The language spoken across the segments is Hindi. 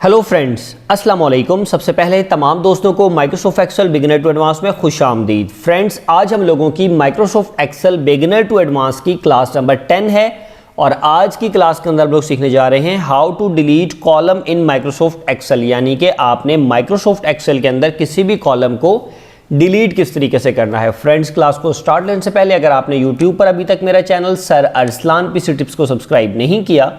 हेलो फ्रेंड्स, अस्सलाम वालेकुम। सबसे पहले तमाम दोस्तों को Microsoft Excel beginner to advance में खुश आमदीद। फ्रेंड्स, आज हम लोगों की Microsoft Excel beginner to advance की क्लास नंबर 10 है और आज की क्लास के अंदर हम लोग सीखने जा रहे हैं how to delete column in Microsoft Excel, यानी कि आपने माइक्रोसॉफ्ट एक्सेल के अंदर किसी भी कॉलम को डिलीट किस तरीके से करना है। फ्रेंड्स, क्लास को स्टार्ट करने से पहले अगर आपने यूट्यूब पर अभी तक मेरा channel sir Arsalan PC tips को सब्सक्राइब नहीं किया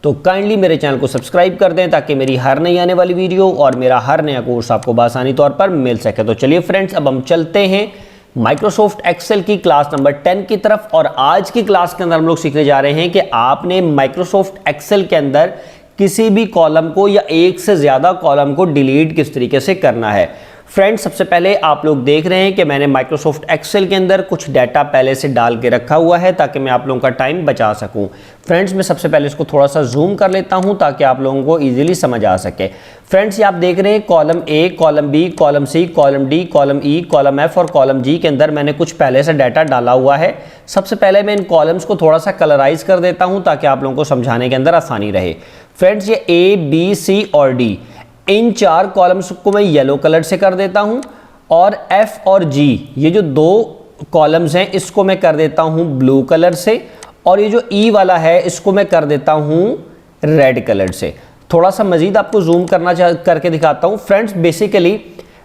तो काइंडली मेरे चैनल को सब्सक्राइब कर दें ताकि मेरी हर नई आने वाली वीडियो और मेरा हर नया कोर्स आपको आसानी तौर पर मिल सके। तो चलिए फ्रेंड्स, अब हम चलते हैं माइक्रोसॉफ्ट एक्सेल की क्लास नंबर 10 की तरफ। और आज की क्लास के अंदर हम लोग सीखने जा रहे हैं कि आपने माइक्रोसॉफ्ट एक्सेल के अंदर किसी भी कॉलम को या एक से ज़्यादा कॉलम को डिलीट किस तरीके से करना है। फ्रेंड्स, सबसे पहले आप लोग देख रहे हैं कि मैंने माइक्रोसॉफ्ट एक्सेल के अंदर कुछ डाटा पहले से डाल के रखा हुआ है ताकि मैं आप लोगों का टाइम बचा सकूं। फ्रेंड्स, मैं सबसे पहले इसको थोड़ा सा जूम कर लेता हूं ताकि आप लोगों को इजीली समझ आ सके। फ्रेंड्स, ये आप देख रहे हैं column A, column B, column C, column D, column E, column F और कॉलम जी के अंदर मैंने कुछ पहले से डाटा डाला हुआ है। सबसे पहले मैं इन कॉलम्स को थोड़ा सा कलराइज कर देता हूँ ताकि आप लोगों को समझाने के अंदर आसानी रहे। फ्रेंड्स, ये ए, बी, सी और डी, इन चार कॉलम्स को मैं येलो कलर से कर देता हूं और एफ और जी, ये जो दो कॉलम्स हैं, इसको मैं कर देता हूं ब्लू कलर से और ये जो ई वाला है इसको मैं कर देता हूं रेड कलर से। थोड़ा सा मजीद आपको जूम करके दिखाता हूं। फ्रेंड्स, बेसिकली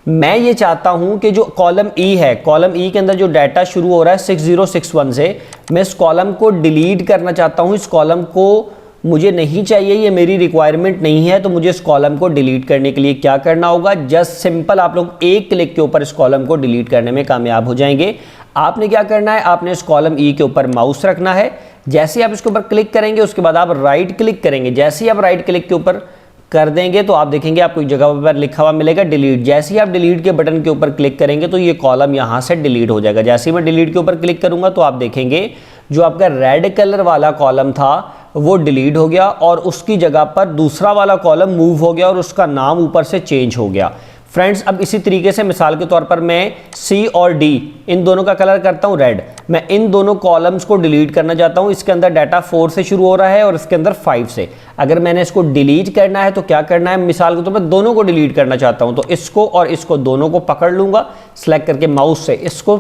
मैं ये चाहता हूं कि जो कॉलम ई है, कॉलम ई के अंदर जो डाटा शुरू हो रहा है 6061 से, मैं इस कॉलम को डिलीट करना चाहता हूं। इस कॉलम को मुझे नहीं चाहिए, ये मेरी रिक्वायरमेंट नहीं है। तो मुझे इस कॉलम को डिलीट करने के लिए क्या करना होगा? जस्ट सिंपल आप लोग एक क्लिक के ऊपर इस कॉलम को डिलीट करने में कामयाब हो जाएंगे। आपने क्या करना है? आपने इस कॉलम ई के ऊपर माउस रखना है। जैसे ही आप इसके ऊपर क्लिक करेंगे उसके बाद आप राइट क्लिक करेंगे। जैसे ही आप राइट क्लिक के ऊपर कर देंगे तो आप देखेंगे आपको एक जगह पर लिखा हुआ मिलेगा डिलीट। जैसे ही आप डिलीट के बटन के ऊपर क्लिक करेंगे तो ये कॉलम यहाँ से डिलीट हो जाएगा। जैसे ही मैं डिलीट के ऊपर क्लिक करूंगा तो आप देखेंगे जो आपका रेड कलर वाला कॉलम था वो डिलीट हो गया और उसकी जगह पर दूसरा वाला कॉलम मूव हो गया और उसका नाम ऊपर से चेंज हो गया। फ्रेंड्स, अब इसी तरीके से मिसाल के तौर पर मैं सी और डी इन दोनों का कलर करता हूं रेड। मैं इन दोनों कॉलम्स को डिलीट करना चाहता हूं। इसके अंदर डाटा 4 से शुरू हो रहा है और इसके अंदर 5 से। अगर मैंने इसको डिलीट करना है तो क्या करना है? मिसाल के तौर पर दोनों को डिलीट करना चाहता हूं तो इसको और इसको दोनों को पकड़ लूंगा सेलेक्ट करके माउस से। इसको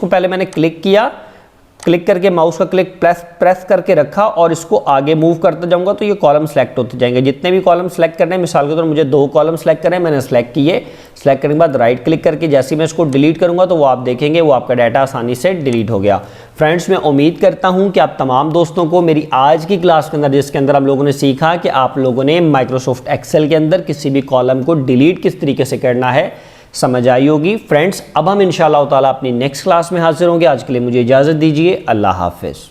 पहले मैंने क्लिक किया, क्लिक करके माउस का क्लिक प्रेस करके रखा और इसको आगे मूव करता जाऊंगा तो ये कॉलम सेलेक्ट होते जाएंगे। जितने भी कॉलम सेलेक्ट करने हैं, मिसाल के तौर पर मुझे 2 कॉलम सेलेक्ट करने हैं, मैंने सेलेक्ट किए। सेलेक्ट करने के बाद राइट क्लिक करके जैसे ही मैं इसको डिलीट करूंगा तो वो आप देखेंगे वो आपका डाटा आसानी से डिलीट हो गया। फ्रेंड्स, मैं उम्मीद करता हूं कि आप तमाम दोस्तों को मेरी आज की क्लास के अंदर, जिसके अंदर हम लोगों ने सीखा कि आप लोगों ने माइक्रोसॉफ्ट एक्सेल के अंदर किसी भी कॉलम को डिलीट किस तरीके से करना है, समझ आई होगी। फ्रेंड्स, अब हम इंशाअल्लाह ताला अपनी नेक्स्ट क्लास में हाजिर होंगे। आज के लिए मुझे इजाज़त दीजिए। अल्लाह हाफिज़।